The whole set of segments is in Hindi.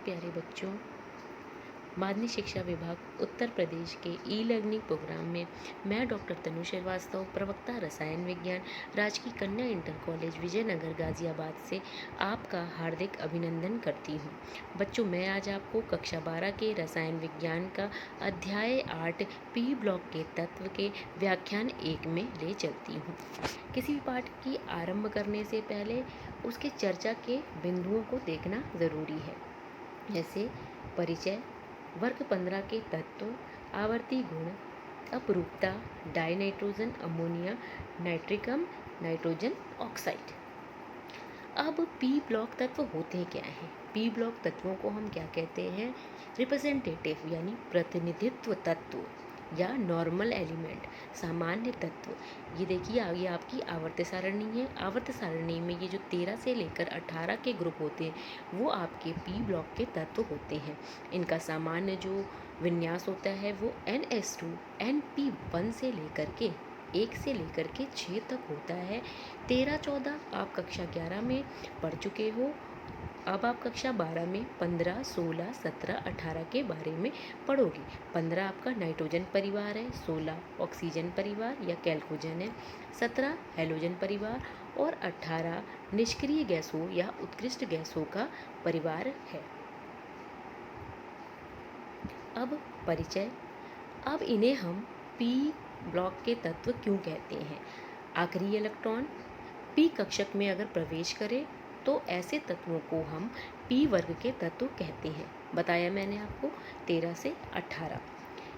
प्यारे बच्चों, माध्यमिक शिक्षा विभाग उत्तर प्रदेश के ई लर्निंग प्रोग्राम में मैं डॉक्टर तनु श्रीवास्तव, प्रवक्ता रसायन विज्ञान, राजकीय कन्या इंटर कॉलेज विजयनगर गाजियाबाद से आपका हार्दिक अभिनंदन करती हूँ। बच्चों, मैं आज आपको कक्षा 12 के रसायन विज्ञान का अध्याय 8 पी ब्लॉक के तत्व के व्याख्यान 1 में ले चलती हूँ। किसी भी पाठ की आरंभ करने से पहले उसके चर्चा के बिंदुओं को देखना ज़रूरी है, जैसे परिचय, वर्ग 15 के तत्व, आवर्ती गुण, अपरूपता, डाइनाइट्रोजन अमोनिया, नाइट्रिकम, नाइट्रोजन ऑक्साइड। अब पी ब्लॉक तत्व होते क्या हैं? पी ब्लॉक तत्वों को हम क्या कहते हैं? रिप्रेजेंटेटिव यानी प्रतिनिधित्व तत्व या नॉर्मल एलिमेंट, सामान्य तत्व। ये देखिए, ये आपकी आवर्त सारणी है। आवर्त सारणी में ये जो 13 से लेकर 18 के ग्रुप होते हैं वो आपके पी ब्लॉक के तत्व होते हैं। इनका सामान्य जो विन्यास होता है वो NS2 NP1 से लेकर के 1 से लेकर के 6 तक होता है। 13-14 आप कक्षा 11 में पढ़ चुके हो। अब आप कक्षा 12 में 15, 16, 17, 18 के बारे में पढ़ोगे। 15 आपका नाइट्रोजन परिवार है, 16 ऑक्सीजन परिवार या कैल्कोजन है, 17 हैलोजन परिवार और 18 निष्क्रिय गैसों या उत्कृष्ट गैसों का परिवार है। अब परिचय। अब इन्हें हम पी ब्लॉक के तत्व क्यों कहते हैं? आखिरी इलेक्ट्रॉन पी कक्षक में अगर प्रवेश करे तो ऐसे तत्वों को हम पी वर्ग के तत्व कहते हैं। बताया मैंने आपको 13 से 18।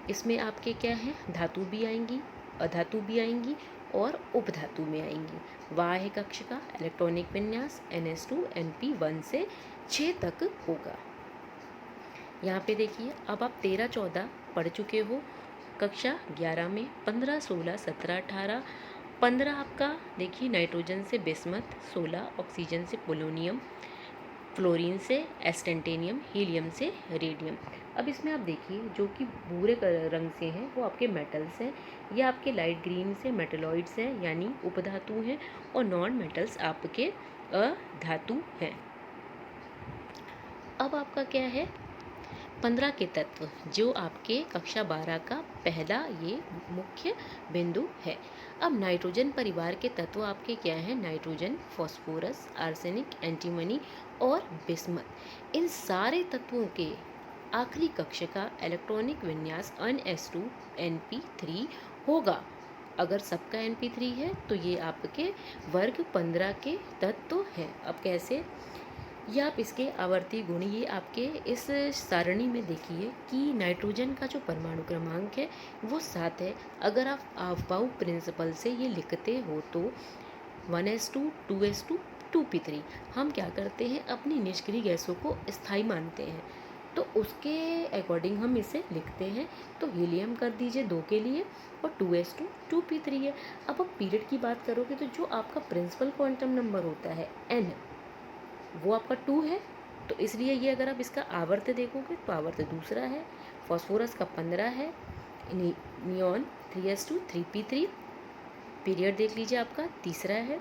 इसमें आपके क्या है? धातु भी आएंगी, अधातु भी आएंगी और उपधातु में आएंगी। बाह्य कक्ष का इलेक्ट्रॉनिक विन्यास NS2 NP1 से 6 तक होगा। यहाँ पे देखिए, अब आप 13-14 पढ़ चुके हो। कक्षा 11 में 15, 16, 17, 18। 15 आपका देखिए नाइट्रोजन से बिस्मथ, 16 ऑक्सीजन से पोलोनियम, फ्लोरीन से एस्टेंटेनियम, हीलियम से रेडियम। अब इसमें आप देखिए जो कि भूरे रंग से हैं वो आपके मेटल्स हैं, या आपके लाइट ग्रीन से मेटलॉइड्स हैं यानी उपधातु हैं, और नॉन मेटल्स आपके अधातु हैं। अब आपका क्या है? 15 के तत्व जो आपके कक्षा 12 का पहला ये मुख्य बिंदु है। अब नाइट्रोजन परिवार के तत्व आपके क्या हैं? नाइट्रोजन, फॉस्फोरस, आर्सेनिक, एंटीमनी और बिस्मथ। इन सारे तत्वों के आखिरी कक्ष का इलेक्ट्रॉनिक विन्यास NS2 NP3 होगा। अगर सबका NP3 है तो ये आपके वर्ग 15 के तत्व हैं। अब कैसे? या आप इसके आवर्ती गुण ये आपके इस सारणी में देखिए कि नाइट्रोजन का जो परमाणु क्रमांक है वो 7 है। अगर आप आफबाउ प्रिंसिपल से ये लिखते हो तो 1s2 2s2 2p3। हम क्या करते हैं? अपनी निष्क्रिय गैसों को स्थायी मानते हैं, तो उसके अकॉर्डिंग हम इसे लिखते हैं। तो हीलियम कर दीजिए 2 के लिए और 2s2 2p3 है। अब आप पीरियड की बात करोगे तो जो आपका प्रिंसिपल क्वांटम नंबर होता है n, वो आपका 2 है, तो इसलिए ये अगर आप इसका आवर्त देखोगे तो आवर्त दूसरा है। फॉस्फोरस का 15 है, नियॉन 3s2 3p3, पीरियड देख लीजिए आपका तीसरा है।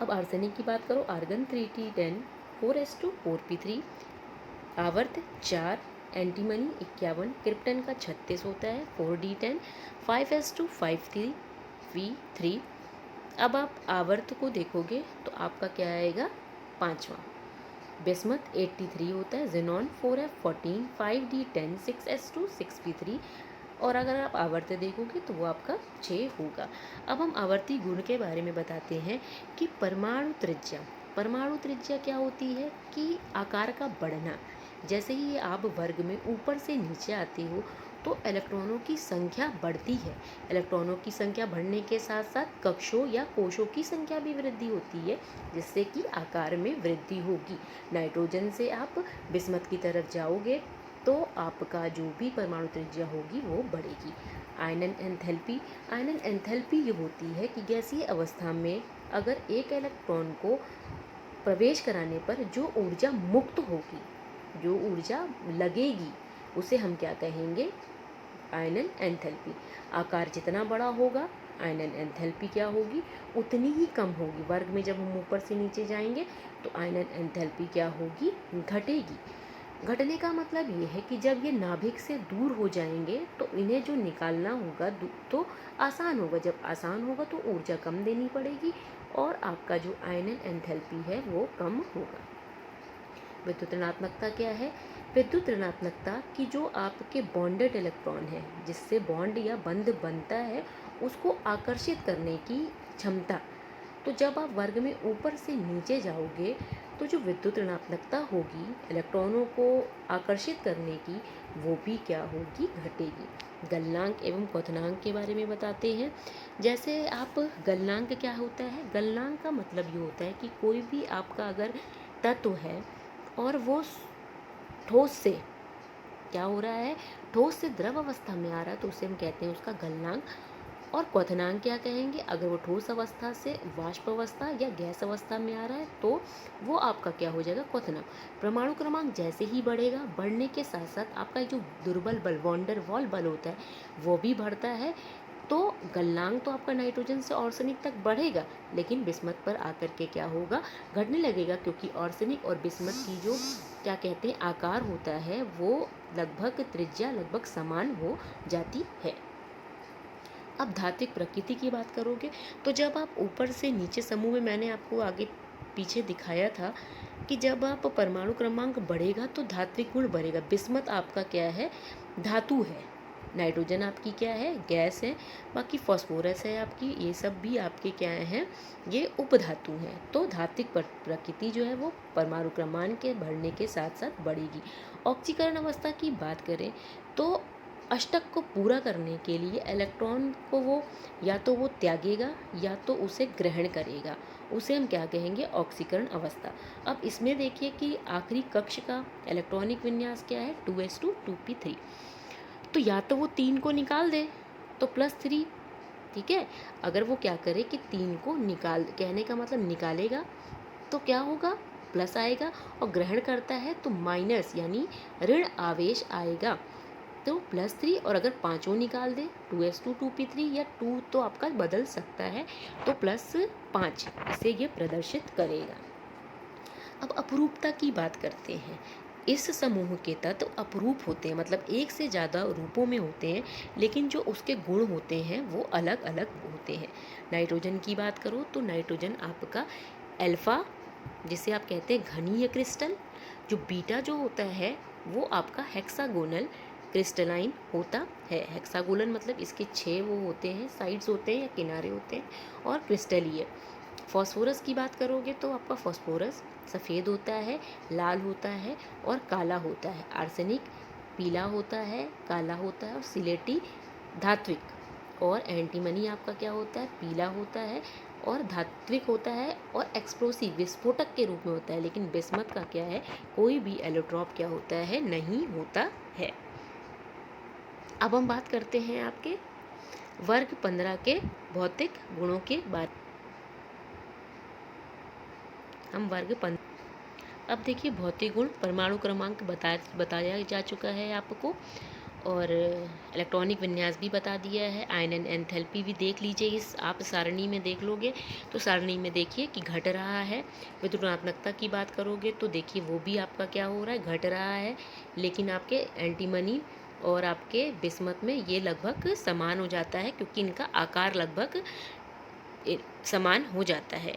अब आर्सेनिक की बात करो, आर्गन 3t10 4s2 4p3, आवर्त 4, एंटीमनी 51, क्रिप्टन का 36 होता है 4d10 5s2 5p3। अब आप आवर्त को देखोगे तो आपका क्या आएगा? 5वां। बिस्मथ 83 होता है, xenon 4f14 5d10 6s2 6p3, और अगर आप आवर्त देखोगे तो वो आपका 6 होगा। अब हम आवर्ती गुण के बारे में बताते हैं कि परमाणु त्रिज्या क्या होती है? कि आकार का बढ़ना। जैसे ही आप वर्ग में ऊपर से नीचे आते हो तो इलेक्ट्रॉनों की संख्या बढ़ती है। इलेक्ट्रॉनों की संख्या बढ़ने के साथ साथ कक्षों या कोशों की संख्या भी वृद्धि होती है, जिससे कि आकार में वृद्धि होगी। नाइट्रोजन से आप बिस्मथ की तरफ जाओगे तो आपका जो भी परमाणु त्रिज्या होगी वो बढ़ेगी। आयनन एंथैल्पी ये होती है कि गैसीय अवस्था में अगर एक इलेक्ट्रॉन को प्रवेश कराने पर जो ऊर्जा मुक्त होगी, जो ऊर्जा लगेगी, उसे हम क्या कहेंगे? आयनन एंथैल्पी। आकार जितना बड़ा होगा आयनन एंथैल्पी क्या होगी? उतनी ही कम होगी। वर्ग में जब हम ऊपर से नीचे जाएंगे तो आयनन एंथैल्पी क्या होगी? घटेगी। घटने का मतलब ये है कि जब ये नाभिक से दूर हो जाएंगे तो इन्हें जो निकालना होगा तो आसान होगा। जब आसान होगा तो ऊर्जा कम देनी पड़ेगी और आपका जो आयनन एंथैल्पी है वो कम होगा। विद्युत ऋणात्मकता क्या है? विद्युत ऋणात्मकता की जो आपके बॉन्डेड इलेक्ट्रॉन है, जिससे बॉन्ड या बंध बनता है, उसको आकर्षित करने की क्षमता। तो जब आप वर्ग में ऊपर से नीचे जाओगे तो जो विद्युत ऋणात्मकता होगी इलेक्ट्रॉनों को आकर्षित करने की, वो भी क्या होगी? घटेगी। गलनांक एवं क्वथनांक के बारे में बताते हैं। जैसे आप गलनांक क्या होता है? गलनांक का मतलब ये होता है कि कोई भी आपका अगर तत्व है और वो ठोस से क्या हो रहा है, ठोस से द्रव अवस्था में आ रहा है, तो उसे हम कहते हैं उसका गलनांक। और क्वथनांक क्या कहेंगे? अगर वो ठोस अवस्था से वाष्प अवस्था या गैस अवस्था में आ रहा है तो वो आपका क्या हो जाएगा? क्वथनांक। परमाणु क्रमांक जैसे ही बढ़ेगा, बढ़ने के साथ साथ आपका जो दुर्बल बल, वॉन्डर वॉल बल होता है, वो भी बढ़ता है। तो गलनांक तो आपका नाइट्रोजन से ऑर्सेनिक तक बढ़ेगा, लेकिन बिस्मथ पर आकर के क्या होगा? घटने लगेगा, क्योंकि ऑर्सेनिक और बिस्मथ की जो क्या कहते हैं आकार होता है, वो लगभग त्रिज्या लगभग समान हो जाती है। अब धात्विक प्रकृति की बात करोगे तो जब आप ऊपर से नीचे समूह में, मैंने आपको आगे पीछे दिखाया था कि जब आप परमाणु क्रमांक बढ़ेगा तो धात्विक गुण बढ़ेगा। बिस्मथ आपका क्या है? धातु है। नाइट्रोजन आपकी क्या है? गैस है। बाकी फॉस्फोरस है आपकी, ये सब भी आपके क्या हैं? ये उपधातु हैं। तो धात्विक प्रकृति जो है वो परमाणु क्रमांक के बढ़ने के साथ साथ बढ़ेगी। ऑक्सीकरण अवस्था की बात करें तो अष्टक को पूरा करने के लिए इलेक्ट्रॉन को वो या तो वो त्यागेगा या तो उसे ग्रहण करेगा, उसे हम क्या कहेंगे? ऑक्सीकरण अवस्था। अब इसमें देखिए कि आखिरी कक्ष का इलेक्ट्रॉनिक विन्यास क्या है? 2s2 2p3। तो या तो वो 3 को निकाल दे तो +3, ठीक है। अगर वो क्या करे कि 3 को निकाल, कहने का मतलब निकालेगा तो क्या होगा? प्लस आएगा, और ग्रहण करता है तो माइनस यानी ऋण आवेश आएगा, तो +3। और अगर पाँचों निकाल दे 2s2 2p3, या 2 तो आपका बदल सकता है तो +5, इसे ये प्रदर्शित करेगा। अब अपरूपता की बात करते हैं। इस समूह के तत्व अपरूप होते हैं, मतलब एक से ज़्यादा रूपों में होते हैं, लेकिन जो उसके गुण होते हैं वो अलग अलग होते हैं। नाइट्रोजन की बात करो तो नाइट्रोजन आपका अल्फा, जिसे आप कहते हैं घनीय क्रिस्टल। जो बीटा जो होता है वो आपका हेक्सागोनल क्रिस्टलाइन होता है। हेक्सागोनल मतलब इसके 6 वो होते हैं, साइड्स होते हैं या किनारे होते हैं, और क्रिस्टलीय। फॉस्फोरस की बात करोगे तो आपका फॉस्फोरस सफ़ेद होता है, लाल होता है और काला होता है। आर्सेनिक पीला होता है, काला होता है, और सिलेटी धात्विक। और एंटीमनी आपका क्या होता है? पीला होता है और धात्विक होता है और एक्सप्लोसिव विस्फोटक के रूप में होता है। लेकिन बिस्मथ का क्या है? कोई भी एलोट्रॉप क्या होता है? नहीं होता है। अब हम बात करते हैं आपके वर्ग 15 के भौतिक गुणों के बारे। हम वर्ग 15, अब देखिए भौतिक गुण, परमाणु क्रमांक बताया जा चुका है आपको, और इलेक्ट्रॉनिक विन्यास भी बता दिया है। आयनन एंथैल्पी भी देख लीजिए, इस आप सारणी में देख लोगे तो सारणी में देखिए कि घट रहा है। विद्युत ऋणात्मकता की बात करोगे तो देखिए वो भी आपका क्या हो रहा है? घट रहा है। लेकिन आपके एंटीमनी और आपके बिस्मथ में ये लगभग समान हो जाता है, क्योंकि इनका आकार लगभग समान हो जाता है।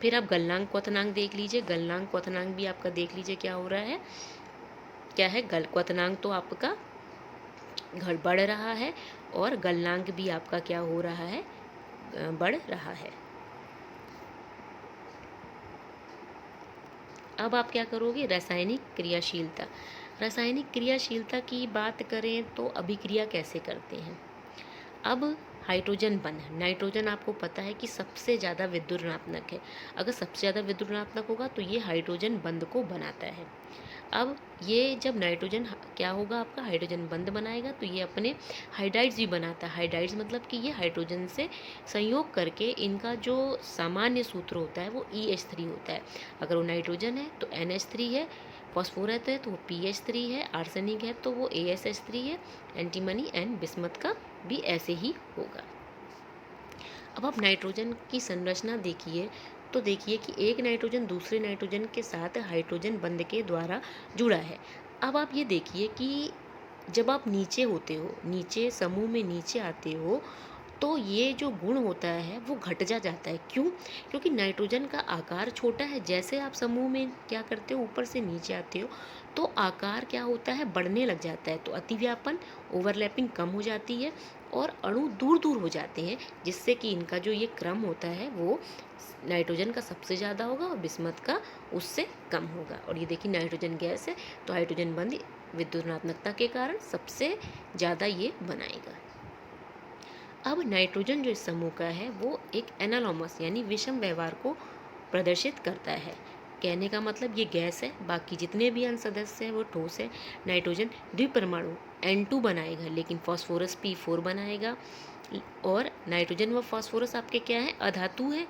फिर आप गलनांक क्वथनांक देख लीजिए। गलनांक क्वथनांक भी आपका देख लीजिए क्या हो रहा है? क्या है? क्वथनांक तो आपका बढ़ रहा है, और गलनांक भी आपका क्या हो रहा है? बढ़ रहा है। अब आप क्या करोगे? रासायनिक क्रियाशीलता। रासायनिक क्रियाशीलता की बात करें तो अभिक्रिया कैसे करते हैं? अब हाइड्रोजन बंध, नाइट्रोजन आपको पता है कि सबसे ज़्यादा विद्युत ऋणात्मक है। अगर सबसे ज़्यादा विद्युत ऋणात्मक होगा तो ये हाइड्रोजन बंध को बनाता है। अब ये जब नाइट्रोजन क्या होगा आपका? हाइड्रोजन बंध बनाएगा तो ये अपने हाइड्राइड्स भी बनाता है। हाइड्राइड्स मतलब कि ये हाइड्रोजन से संयोग करके इनका जो सामान्य सूत्र होता है वो EH3 होता है। अगर वो नाइट्रोजन है तो NH3 है, फॉस्फोरस है तो वो PH3 है, आर्सेनिक है तो वो ASH3 है, एंटीमनी एंड बिस्मथ का भी ऐसे ही होगा। अब आप नाइट्रोजन की संरचना देखिए तो देखिए कि एक नाइट्रोजन दूसरे नाइट्रोजन के साथ हाइड्रोजन बंध के द्वारा जुड़ा है। अब आप ये देखिए कि जब आप नीचे होते हो, नीचे समूह में नीचे आते हो, तो ये जो गुण होता है वो घट जाता है। क्यों? क्योंकि नाइट्रोजन का आकार छोटा है। जैसे आप समूह में क्या करते हो, ऊपर से नीचे आते हो, तो आकार क्या होता है, बढ़ने लग जाता है। तो अतिव्यापन, ओवरलैपिंग कम हो जाती है और अणु दूर दूर हो जाते हैं, जिससे कि इनका जो ये क्रम होता है वो नाइट्रोजन का सबसे ज़्यादा होगा और बिस्मथ का उससे कम होगा। और ये देखिए नाइट्रोजन गैस है, तो हाइड्रोजन बंध विद्युत ऋणात्मकता के कारण सबसे ज़्यादा ये बनाएगा। अब नाइट्रोजन जो इस समूह का है वो एक एनालॉमस यानी विषम व्यवहार को प्रदर्शित करता है। कहने का मतलब ये गैस है, बाकी जितने भी अन्य सदस्य हैं वो ठोस है। नाइट्रोजन द्विपरमाणु N2 बनाएगा, लेकिन फास्फोरस P4 बनाएगा। और नाइट्रोजन व फास्फोरस आपके क्या है, अधातु है।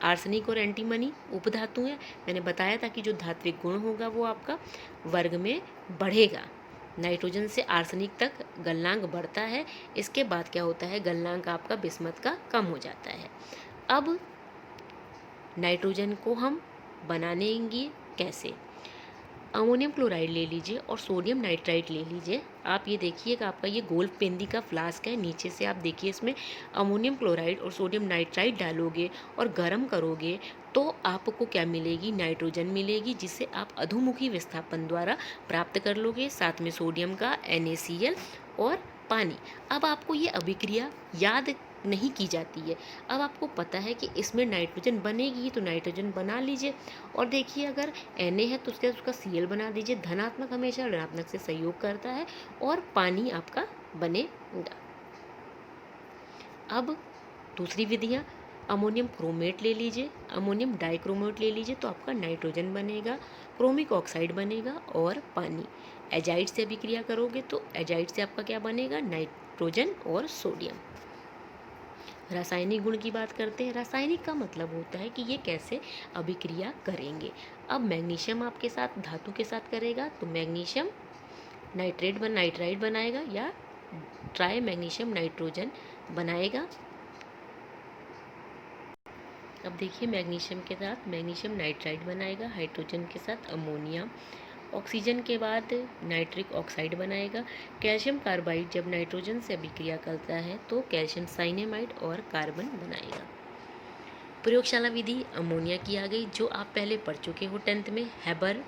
आर्सेनिक और एंटीमनी उपधातु है। मैंने बताया था कि जो धात्विक गुण होगा वो आपका वर्ग में बढ़ेगा। नाइट्रोजन से आर्सेनिक तक गलनांक बढ़ता है। इसके बाद क्या होता है, गलनांक आपका बिस्मथ का कम हो जाता है। अब नाइट्रोजन को हम बनाएंगे कैसे? अमोनियम क्लोराइड ले लीजिए और सोडियम नाइट्राइट ले लीजिए। आप ये देखिए कि आपका ये गोल्फ पेंदी का फ्लास्क है। नीचे से आप देखिए इसमें अमोनियम क्लोराइड और सोडियम नाइट्राइट डालोगे और गर्म करोगे तो आपको क्या मिलेगी, नाइट्रोजन मिलेगी, जिसे आप अधोमुखी विस्थापन द्वारा प्राप्त कर लोगे। साथ में सोडियम का NaCl और पानी। अब आपको ये अभिक्रिया याद नहीं की जाती है। अब आपको पता है कि इसमें नाइट्रोजन बनेगी, तो नाइट्रोजन बना लीजिए। और देखिए अगर Na है तो उसका Cl बना दीजिए। धनात्मक हमेशा ऋणात्मक से सहयोग करता है और पानी आपका बनेगा। अब दूसरी विधियाँ, अमोनियम क्रोमेट ले लीजिए, अमोनियम डाइक्रोमेट ले लीजिए, तो आपका नाइट्रोजन बनेगा, क्रोमिक ऑक्साइड बनेगा और पानी। एजाइड से अभिक्रिया करोगे तो एजाइड से आपका क्या बनेगा, नाइट्रोजन और सोडियम। रासायनिक गुण की बात करते हैं। रासायनिक का मतलब होता है कि ये कैसे अभिक्रिया करेंगे। अब मैग्नीशियम आपके साथ धातु के साथ करेगा तो मैग्नीशियम नाइट्राइड बनाएगा या ट्राई मैग्नीशियम नाइट्रोजन बनाएगा। अब देखिए मैग्नीशियम के साथ मैग्नीशियम नाइट्राइड बनाएगा, हाइड्रोजन के साथ अमोनिया, ऑक्सीजन के बाद नाइट्रिक ऑक्साइड बनाएगा। कैल्शियम कार्बाइड जब नाइट्रोजन से अभिक्रिया करता है तो कैल्शियम साइनेमाइड और कार्बन बनाएगा। प्रयोगशाला विधि अमोनिया की आ गई, जो आप पहले पढ़ चुके हो 10th में, हैबर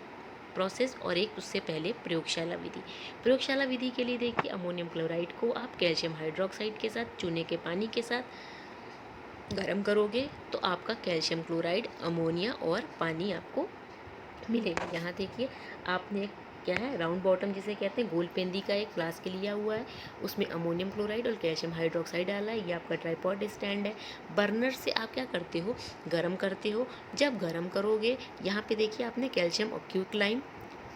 प्रोसेस, और एक उससे पहले प्रयोगशाला विधि। प्रयोगशाला विधि के लिए देखिए अमोनियम क्लोराइड को आप कैल्शियम हाइड्रोक्साइड के साथ चूने के पानी के साथ गर्म करोगे तो आपका कैल्शियम क्लोराइड, अमोनिया और पानी आपको मिलेगा। यहाँ देखिए आपने क्या है, राउंड बॉटम जिसे कहते हैं, गोल पेंदी का एक फ्लास्क लिया हुआ है, उसमें अमोनियम क्लोराइड और कैल्शियम हाइड्रोक्साइड डाला है। ये आपका ट्राइपॉड स्टैंड है। बर्नर से आप क्या करते हो, गरम करते हो। जब गरम करोगे, यहाँ पे देखिए आपने कैल्शियम क्विकलाइम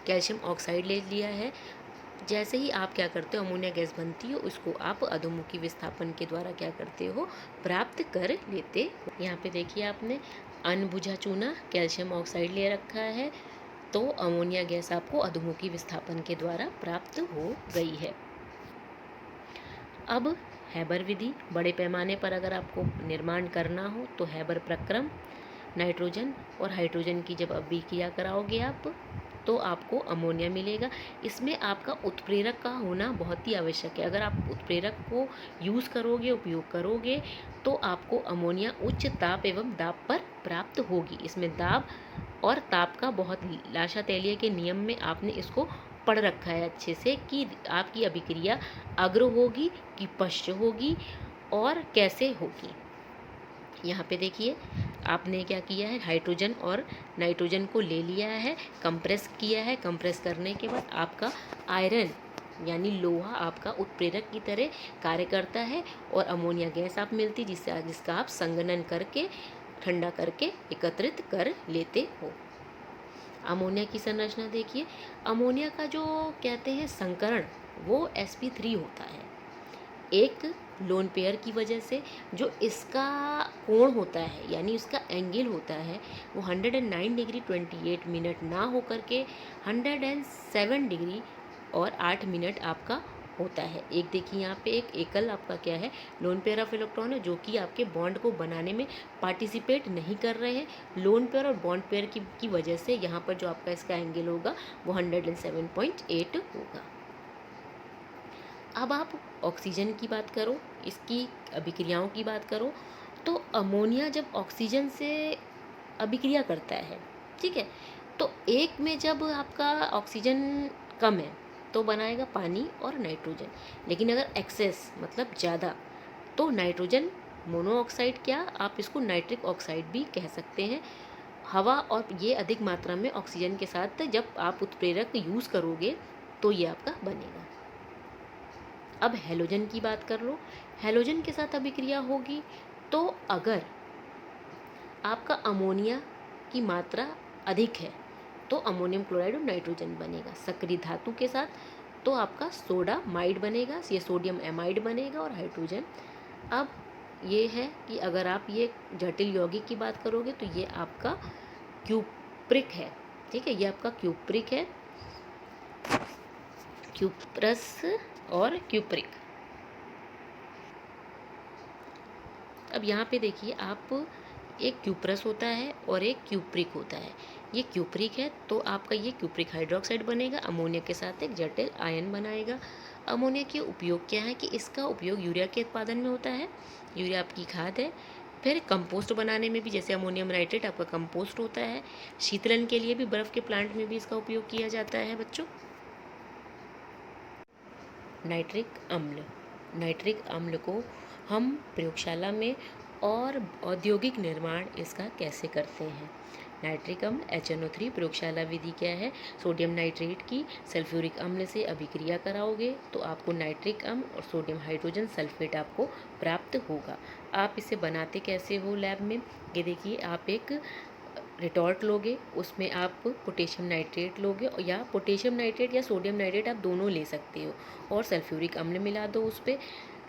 कैल्शियम ऑक्साइड ले लिया है। जैसे ही आप क्या करते हो, अमोनिया गैस बनती हो, उसको आप अधोमुखी विस्थापन के द्वारा क्या करते हो, प्राप्त कर लेते हो। यहाँ पे देखिए आपने अनबुझा चूना कैल्शियम ऑक्साइड ले रखा है, तो अमोनिया गैस आपको अधोमुखी विस्थापन के द्वारा प्राप्त हो गई है। अब हैबर विधि, बड़े पैमाने पर अगर आपको निर्माण करना हो तो हैबर प्रक्रम, नाइट्रोजन और हाइड्रोजन की जब अभिक्रिया कराओगे आप तो आपको अमोनिया मिलेगा। इसमें आपका उत्प्रेरक का होना बहुत ही आवश्यक है। अगर आप उत्प्रेरक को यूज़ करोगे, उपयोग करोगे, तो आपको अमोनिया उच्च ताप एवं दाब पर प्राप्त होगी। इसमें दाब और ताप का बहुत लाशा तैलीय के नियम में आपने इसको पढ़ रखा है अच्छे से कि आपकी अभिक्रिया अग्र होगी कि पश्च होगी और कैसे होगी। यहाँ पे देखिए आपने क्या किया है, हाइड्रोजन और नाइट्रोजन को ले लिया है, कंप्रेस किया है। कंप्रेस करने के बाद आपका आयरन यानी लोहा आपका उत्प्रेरक की तरह कार्य करता है और अमोनिया गैस आप मिलती जिसका आप संघनन करके ठंडा करके एकत्रित कर लेते हो। अमोनिया की संरचना देखिए, अमोनिया का जो कहते हैं संकरण वो sp3 होता है। एक लोन पेयर की वजह से जो इसका कोण होता है यानी उसका एंगल होता है वो 109 डिग्री 28 मिनट ना होकर के 107 डिग्री और 8 मिनट आपका होता है। एक देखिए यहाँ पे एक एकल आपका क्या है, लोन पेयर ऑफ इलेक्ट्रॉन है, जो कि आपके बॉन्ड को बनाने में पार्टिसिपेट नहीं कर रहे हैं। लोन पेयर और बॉन्ड पेयर की वजह से यहाँ पर जो आपका इसका एंगल होगा वो 107.8 होगा। अब आप ऑक्सीजन की बात करो, इसकी अभिक्रियाओं की बात करो, तो अमोनिया जब ऑक्सीजन से अभिक्रिया करता है, ठीक है, तो एक में जब आपका ऑक्सीजन कम है तो बनाएगा पानी और नाइट्रोजन। लेकिन अगर एक्सेस मतलब ज़्यादा, तो नाइट्रोजन मोनोऑक्साइड, क्या आप इसको नाइट्रिक ऑक्साइड भी कह सकते हैं। हवा और ये अधिक मात्रा में ऑक्सीजन के साथ जब आप उत्प्रेरक यूज़ करोगे तो ये आपका बनेगा। अब हेलोजन की बात कर लो, हेलोजन के साथ अभिक्रिया होगी तो अगर आपका अमोनिया की मात्रा अधिक है तो अमोनियम क्लोराइड और नाइट्रोजन बनेगा। सक्रिय धातु के साथ तो आपका सोडा माइड बनेगा, ये सोडियम एमाइड बनेगा और हाइड्रोजन। अब ये है कि अगर आप ये जटिल यौगिक की बात करोगे तो ये आपका क्यूप्रिक है, ठीक है, ये आपका क्यूप्रिक है, क्यूप्रस और क्यूप्रिक। अब यहाँ पे देखिए आप, एक क्यूप्रस होता है और एक क्यूप्रिक होता है। ये क्यूप्रिक है तो आपका ये क्यूप्रिक हाइड्रोक्साइड बनेगा, अमोनिया के साथ एक जटिल आयन बनाएगा। अमोनिया के उपयोग क्या है कि इसका उपयोग यूरिया के उत्पादन में होता है, यूरिया आपकी खाद है। फिर कंपोस्ट बनाने में भी, जैसे अमोनियम नाइट्रेट आपका कंपोस्ट होता है। शीतलन के लिए भी, बर्फ़ के प्लांट में भी इसका उपयोग किया जाता है बच्चों। नाइट्रिक अम्ल, नाइट्रिक अम्ल को हम प्रयोगशाला में और औद्योगिक निर्माण इसका कैसे करते हैं। नाइट्रिक अम्ल HNO3 प्रयोगशाला विधि क्या है, सोडियम नाइट्रेट की सल्फ्यूरिक अम्ल से अभिक्रिया कराओगे तो आपको नाइट्रिक अम्ल और सोडियम हाइड्रोजन सल्फेट आपको प्राप्त होगा। आप इसे बनाते कैसे हो लैब में, ये देखिए, आप एक रिटॉर्ट लोगे, उसमें आप पोटेशियम नाइट्रेट लोगे, या पोटेशियम नाइट्रेट या सोडियम नाइट्रेट आप दोनों ले सकते हो, और सल्फ्यूरिक अम्ल मिला दो उस पर।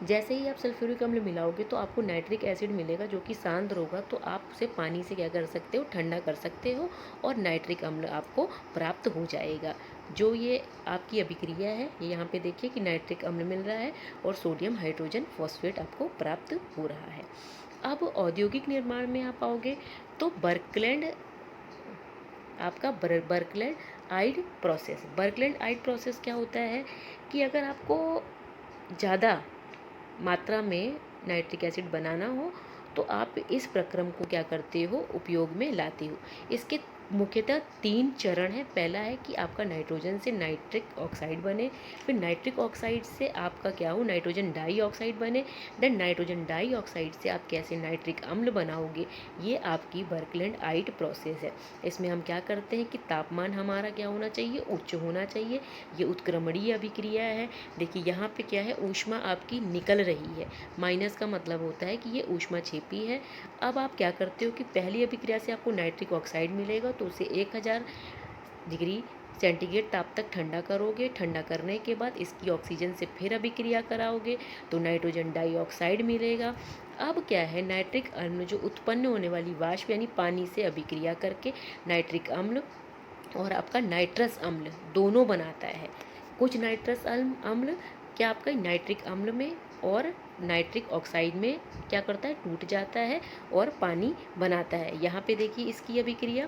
जैसे ही आप सल्फ्यूरिक अम्ल मिलाओगे तो आपको नाइट्रिक एसिड मिलेगा जो कि सांद्र होगा, तो आप उसे पानी से क्या कर सकते हो, ठंडा कर सकते हो, और नाइट्रिक अम्ल आपको प्राप्त हो जाएगा। जो ये आपकी अभिक्रिया है, ये यहाँ पे देखिए कि नाइट्रिक अम्ल मिल रहा है और सोडियम हाइड्रोजन फॉस्फेट आपको प्राप्त हो रहा है। अब औद्योगिक निर्माण में आप आओगे तो बर्कलैंड, आपका बर्कलैंड आइड प्रोसेस। बर्कलैंड आइड प्रोसेस क्या होता है कि अगर आपको ज़्यादा मात्रा में नाइट्रिक एसिड बनाना हो तो आप इस प्रक्रम को क्या करते हो, उपयोग में लाते हो। इसके मुख्यतः 3 चरण हैं। पहला है कि आपका नाइट्रोजन से नाइट्रिक ऑक्साइड बने, फिर नाइट्रिक ऑक्साइड से आपका क्या हो, नाइट्रोजन डाइऑक्साइड बने, देन नाइट्रोजन डाइऑक्साइड से आप कैसे नाइट्रिक अम्ल बनाओगे। ये आपकी बर्कलैंड आइड प्रोसेस है। इसमें हम क्या करते हैं कि तापमान हमारा क्या होना चाहिए, उच्च होना चाहिए। ये उत्क्रमणीय अभिक्रिया है। देखिए यहाँ पे क्या है, ऊष्मा आपकी निकल रही है, माइनस का मतलब होता है कि ये ऊष्मा छेपी है। अब आप क्या करते हो कि पहली अभिक्रिया से आपको नाइट्रिक ऑक्साइड मिलेगा तो उसे 1000 डिग्री सेंटीग्रेड ताप तक ठंडा करोगे। ठंडा करने के बाद इसकी ऑक्सीजन से फिर अभिक्रिया कराओगे तो नाइट्रोजन डाइऑक्साइड मिलेगा। अब क्या है, नाइट्रिक अम्ल जो उत्पन्न होने वाली वाष्प यानी पानी से अभिक्रिया करके नाइट्रिक अम्ल और आपका नाइट्रस अम्ल दोनों बनाता है। कुछ नाइट्रस अम्ल क्या आपका नाइट्रिक अम्ल में और नाइट्रिक ऑक्साइड में क्या करता है, टूट जाता है और पानी बनाता है। यहाँ पे देखिए इसकी अभिक्रिया,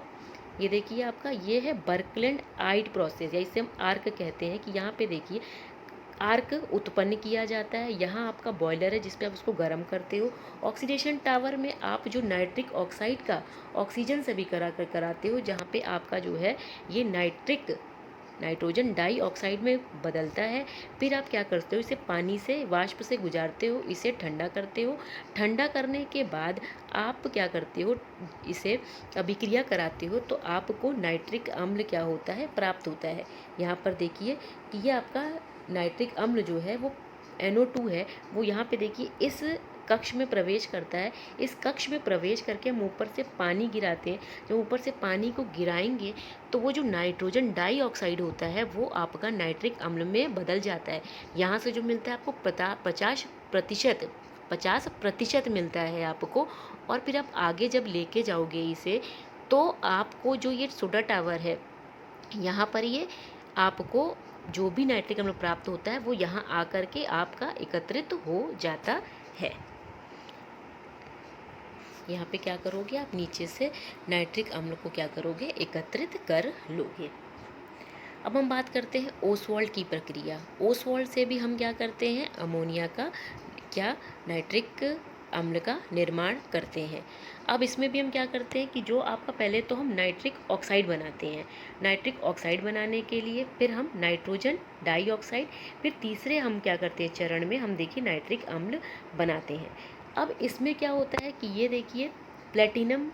ये देखिए आपका ये है बर्कलैंड आइड प्रोसेस, या इसे हम आर्क कहते हैं। कि यहाँ पे देखिए आर्क उत्पन्न किया जाता है। यहाँ आपका बॉयलर है जिस पे आप उसको गर्म करते हो। ऑक्सीडेशन टावर में आप जो नाइट्रिक ऑक्साइड का ऑक्सीजन से भी कराते हो, जहाँ पे आपका जो है ये नाइट्रोजन डाइऑक्साइड में बदलता है। फिर आप क्या करते हो, इसे पानी से वाष्प से गुजारते हो, इसे ठंडा करते हो। ठंडा करने के बाद आप क्या करते हो, इसे अभिक्रिया कराते हो तो आपको नाइट्रिक अम्ल क्या होता है, प्राप्त होता है। यहाँ पर देखिए कि ये आपका नाइट्रिक अम्ल जो है वो NO2 है, वो यहाँ पे देखिए इस कक्ष में प्रवेश करता है। इस कक्ष में प्रवेश करके हम ऊपर से पानी गिराते हैं। जब ऊपर से पानी को गिराएंगे तो वो जो नाइट्रोजन डाइऑक्साइड होता है वो आपका नाइट्रिक अम्ल में बदल जाता है। यहाँ से जो मिलता है आपको 50% मिलता है आपको। और फिर आप आगे जब लेके जाओगे इसे तो आपको जो ये सोडा टावर है, यहाँ पर ये आपको जो भी नाइट्रिक अम्ल प्राप्त होता है वो यहाँ आकर के आपका एकत्रित हो जाता है। यहाँ पे क्या करोगे आप, नीचे से नाइट्रिक अम्ल को क्या करोगे, एकत्रित कर लोगे। अब हम बात करते हैं ओसवाल्ड की प्रक्रिया। ओसवाल्ड से भी हम क्या करते हैं, अमोनिया का क्या नाइट्रिक अम्ल का निर्माण करते हैं। अब इसमें भी हम क्या करते हैं कि जो आपका पहले तो हम नाइट्रिक ऑक्साइड बनाते हैं। नाइट्रिक ऑक्साइड बनाने के लिए फिर हम नाइट्रोजन डाइऑक्साइड, फिर तीसरे हम क्या करते हैं चरण में हम देखिए नाइट्रिक अम्ल बनाते हैं। अब इसमें क्या होता है कि ये देखिए प्लेटिनम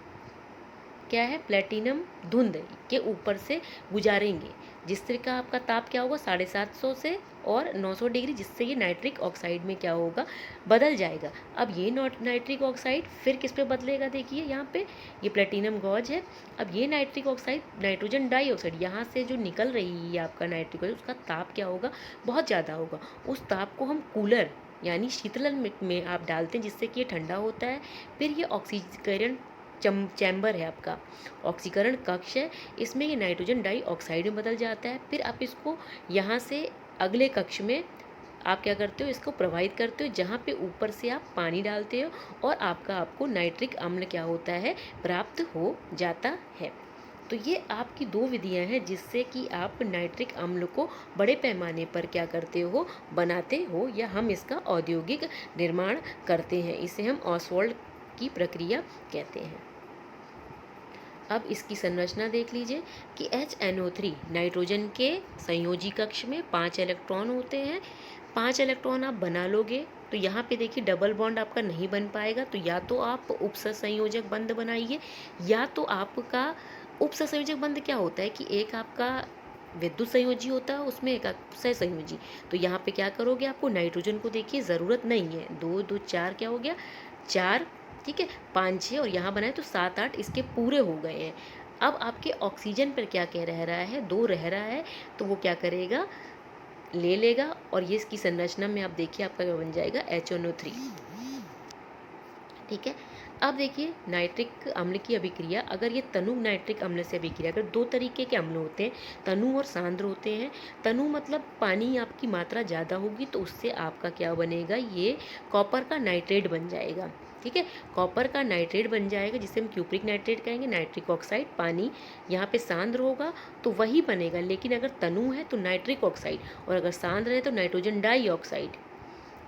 क्या है, प्लेटिनम धुंध के ऊपर से गुजारेंगे, जिससे का आपका ताप क्या होगा 750 से और 900 डिग्री, जिससे ये नाइट्रिक ऑक्साइड में क्या होगा, बदल जाएगा। अब ये नाइट्रिक ऑक्साइड फिर किस पे बदलेगा, देखिए यहाँ पे ये प्लेटिनम गॉज है। अब ये नाइट्रिक ऑक्साइड नाइट्रोजन डाइऑक्साइड यहाँ से जो निकल रही है आपका नाइट्रिक ऑक्साइड, उसका ताप क्या होगा, बहुत ज़्यादा होगा। उस ताप को हम कूलर यानी शीतलन में आप डालते हैं, जिससे कि ये ठंडा होता है। फिर ये ऑक्सीकरण चैम्बर है आपका, ऑक्सीकरण कक्ष है, इसमें ये नाइट्रोजन डाइऑक्साइड में बदल जाता है। फिर आप इसको यहाँ से अगले कक्ष में आप क्या करते हो, इसको प्रवाहित करते हो, जहाँ पे ऊपर से आप पानी डालते हो और आपको नाइट्रिक अम्ल क्या होता है, प्राप्त हो जाता है। तो ये आपकी दो विधियां हैं जिससे कि आप नाइट्रिक अम्ल को बड़े पैमाने पर क्या करते हो, बनाते हो, या हम इसका औद्योगिक निर्माण करते हैं। इसे हम ओसवाल्ड की प्रक्रिया कहते हैं। अब इसकी संरचना देख लीजिए कि HNO3 नाइट्रोजन के संयोजी कक्ष में 5 इलेक्ट्रॉन होते हैं। 5 इलेक्ट्रॉन आप बना लोगे तो यहाँ पे देखिए डबल बॉन्ड आपका नहीं बन पाएगा, तो या तो आप उपसंयोजक बंध बनाइए, या तो आपका उपसंयोजक बंध क्या होता है कि एक आपका विद्युत संयोजी होता है, उसमें एक सहसंयोजी। तो यहाँ पे क्या करोगे, आपको नाइट्रोजन को देखिए ज़रूरत नहीं है, 2 2 4 क्या हो गया, 4, ठीक है, 5 6 और यहाँ बनाए तो 7 8 इसके पूरे हो गए हैं। अब आपके ऑक्सीजन पर क्या क्या रह रहा है, 2 रह रहा है, तो वो क्या करेगा, ले लेगा, और ये इसकी संरचना में आप देखिए आपका क्या बन जाएगा, HNO3, ठीक है। अब देखिए नाइट्रिक अम्ल की अभिक्रिया, अगर ये तनु नाइट्रिक अम्ल से अभिक्रिया, अगर दो तरीके के अम्ल होते हैं, तनु और सांद्र होते हैं। तनु मतलब पानी आपकी मात्रा ज़्यादा होगी तो उससे आपका क्या बनेगा, ये कॉपर का नाइट्रेट बन जाएगा, ठीक है, कॉपर का नाइट्रेट बन जाएगा, जिसे हम क्यूप्रिक नाइट्रेट कहेंगे। नाइट्रिक ऑक्साइड पानी यहाँ पे सांद्र होगा तो वही बनेगा, लेकिन अगर तनु है तो नाइट्रिक ऑक्साइड, और अगर सांद्र है तो नाइट्रोजन डाइऑक्साइड।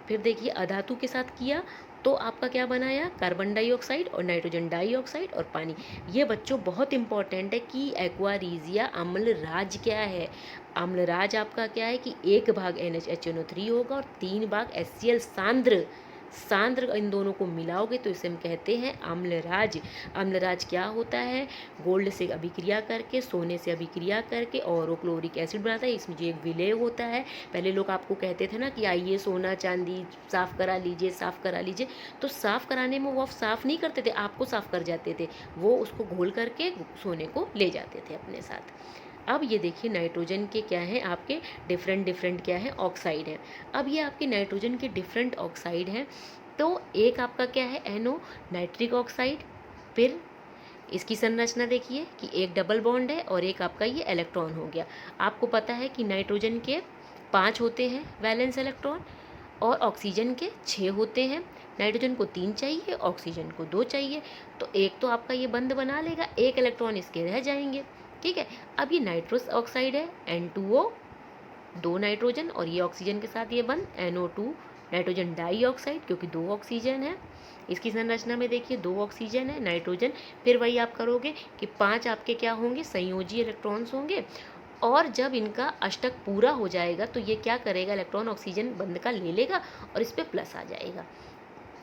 फिर देखिए अधातु के साथ किया तो आपका क्या बनाया, कार्बन डाइऑक्साइड और नाइट्रोजन डाइऑक्साइड और पानी। ये बच्चों बहुत इंपॉर्टेंट है कि एक्वारीजिया अम्ल राज क्या है। अम्ल राज आपका क्या है कि 1 भाग NHNO3 होगा और 3 भाग HCl सांद्र, सांद्र इन दोनों को मिलाओगे तो इसे हम कहते हैं अम्लराज। अम्लराज क्या होता है, गोल्ड से अभिक्रिया करके, सोने से अभिक्रिया करके और क्लोरिक एसिड बनाता है। इसमें जो एक विलेय होता है, पहले लोग आपको कहते थे ना कि आइए सोना चांदी साफ़ करा लीजिए, साफ़ करा लीजिए, तो साफ़ कराने में वो साफ़ नहीं करते थे, आपको साफ़ कर जाते थे, वो उसको घोल करके सोने को ले जाते थे अपने साथ। अब ये देखिए नाइट्रोजन के क्या है, आपके डिफरेंट क्या है, ऑक्साइड है। अब ये आपके नाइट्रोजन के डिफरेंट ऑक्साइड हैं, तो एक आपका क्या है, NO नाइट्रिक ऑक्साइड। फिर इसकी संरचना देखिए कि एक डबल बॉन्ड है और एक आपका ये इलेक्ट्रॉन हो गया। आपको पता है कि नाइट्रोजन के 5 होते हैं वैलेंस इलेक्ट्रॉन और ऑक्सीजन के 6 होते हैं। नाइट्रोजन को 3 चाहिए, ऑक्सीजन को 2 चाहिए, तो एक तो आपका ये बंध बना लेगा, एक इलेक्ट्रॉन इसके रह जाएंगे, ठीक है। अब ये नाइट्रस ऑक्साइड है, N2O 2 नाइट्रोजन, और ये ऑक्सीजन के साथ ये बंध NO2 नाइट्रोजन डाइऑक्साइड, क्योंकि 2 ऑक्सीजन है। इसकी संरचना में देखिए 2 ऑक्सीजन है, नाइट्रोजन, फिर वही आप करोगे कि 5 आपके क्या होंगे, संयोजी इलेक्ट्रॉन्स होंगे, और जब इनका अष्टक पूरा हो जाएगा तो ये क्या करेगा, इलेक्ट्रॉन ऑक्सीजन बंध का ले लेगा और इस पर प्लस आ जाएगा।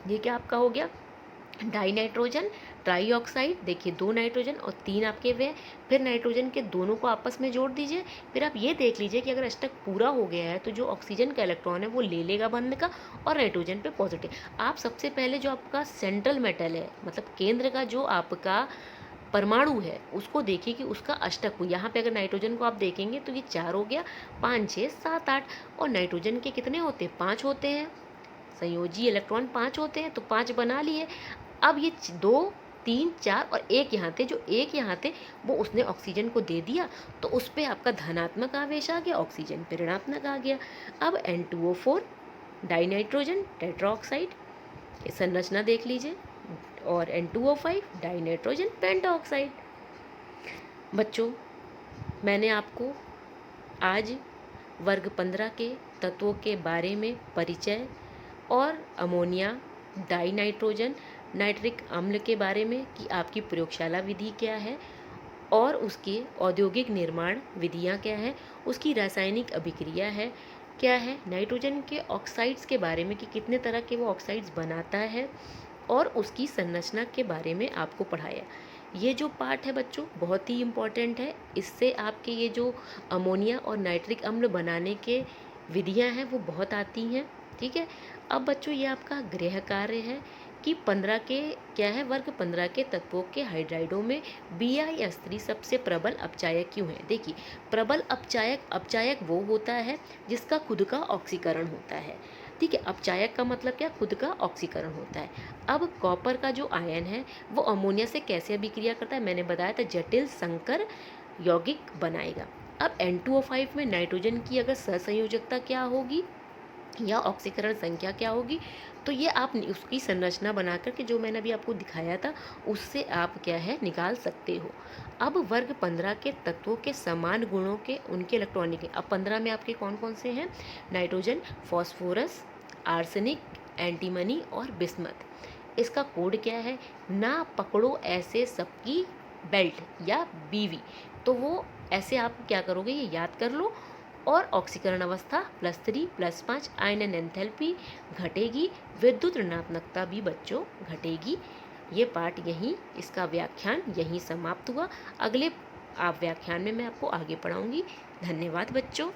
ये क्या आपका हो गया, डाई नाइट्रोजन ट्राईऑक्साइड, देखिए 2 नाइट्रोजन और 3 आपके वे। फिर नाइट्रोजन के दोनों को आपस में जोड़ दीजिए। फिर आप ये देख लीजिए कि अगर अष्टक पूरा हो गया है तो जो ऑक्सीजन का इलेक्ट्रॉन है वो ले लेगा बंध का, और नाइट्रोजन पे पॉजिटिव। आप सबसे पहले जो आपका सेंट्रल मेटल है, मतलब केंद्र का जो आपका परमाणु है, उसको देखिए कि उसका अष्टक हो। यहाँ पे अगर नाइट्रोजन को आप देखेंगे तो ये 4 हो गया, 5 6 7 8, और नाइट्रोजन के कितने होते हैं, 5 होते हैं, संयोजी इलेक्ट्रॉन 5 होते हैं, तो 5 बना लिए। अब ये 2 3, 4 और एक यहाँ थे, जो एक यहाँ थे वो उसने ऑक्सीजन को दे दिया, तो उस पर आपका धनात्मक आवेश आ गया, ऑक्सीजन पे ऋणात्मक आ गया। अब N2O4 डाई नाइट्रोजन टेट्राऑक्साइड, संरचना देख लीजिए, और N2O5 डाई नाइट्रोजन पेंटाऑक्साइड। बच्चों, मैंने आपको आज वर्ग 15 के तत्वों के बारे में परिचय और अमोनिया डाई नाइट्रोजन नाइट्रिक अम्ल के बारे में कि आपकी प्रयोगशाला विधि क्या है और उसके औद्योगिक निर्माण विधियां क्या है, उसकी रासायनिक अभिक्रिया है क्या है, नाइट्रोजन के ऑक्साइड्स के बारे में कि कितने तरह के वो ऑक्साइड्स बनाता है, और उसकी संरचना के बारे में आपको पढ़ाया। ये जो पार्ट है बच्चों बहुत ही इम्पॉर्टेंट है, इससे आपके ये जो अमोनिया और नाइट्रिक अम्ल बनाने के विधियां हैं वो बहुत आती हैं। ठीक है, अब बच्चों ये आपका गृह कार्य है कि 15 के क्या है, वर्ग 15 के तत्वों के हाइड्राइडों में BiS3 सबसे प्रबल अपचायक क्यों है। देखिए, प्रबल अपचायक वो होता है जिसका खुद का ऑक्सीकरण होता है। ठीक है, अपचायक का मतलब क्या, खुद का ऑक्सीकरण होता है। अब कॉपर का जो आयन है वो अमोनिया से कैसे अभिक्रिया करता है, मैंने बताया था, जटिल संकर यौगिक बनाएगा। अब N2O5 में नाइट्रोजन की अगर सहसंयोजकता क्या होगी या ऑक्सीकरण संख्या क्या होगी, तो ये आप उसकी संरचना बना करके जो मैंने अभी आपको दिखाया था उससे आप क्या है निकाल सकते हो। अब वर्ग 15 के तत्वों के समान गुणों के उनके इलेक्ट्रॉनिक, अब 15 में आपके कौन कौन से हैं, नाइट्रोजन, फॉस्फोरस, आर्सेनिक, एंटीमनी और बिस्मथ। इसका कोड क्या है, ना पकड़ो ऐसे सबकी बेल्ट या BV। तो वो ऐसे आप क्या करोगे, ये याद कर लो। और ऑक्सीकरण अवस्था +3 +5 आयन एंथैल्पी घटेगी, विद्युत ऋणात्मकता भी बच्चों घटेगी। ये पार्ट यहीं, इसका व्याख्यान यहीं समाप्त हुआ। अगले व्याख्यान में मैं आपको आगे पढ़ाऊंगी। धन्यवाद बच्चों।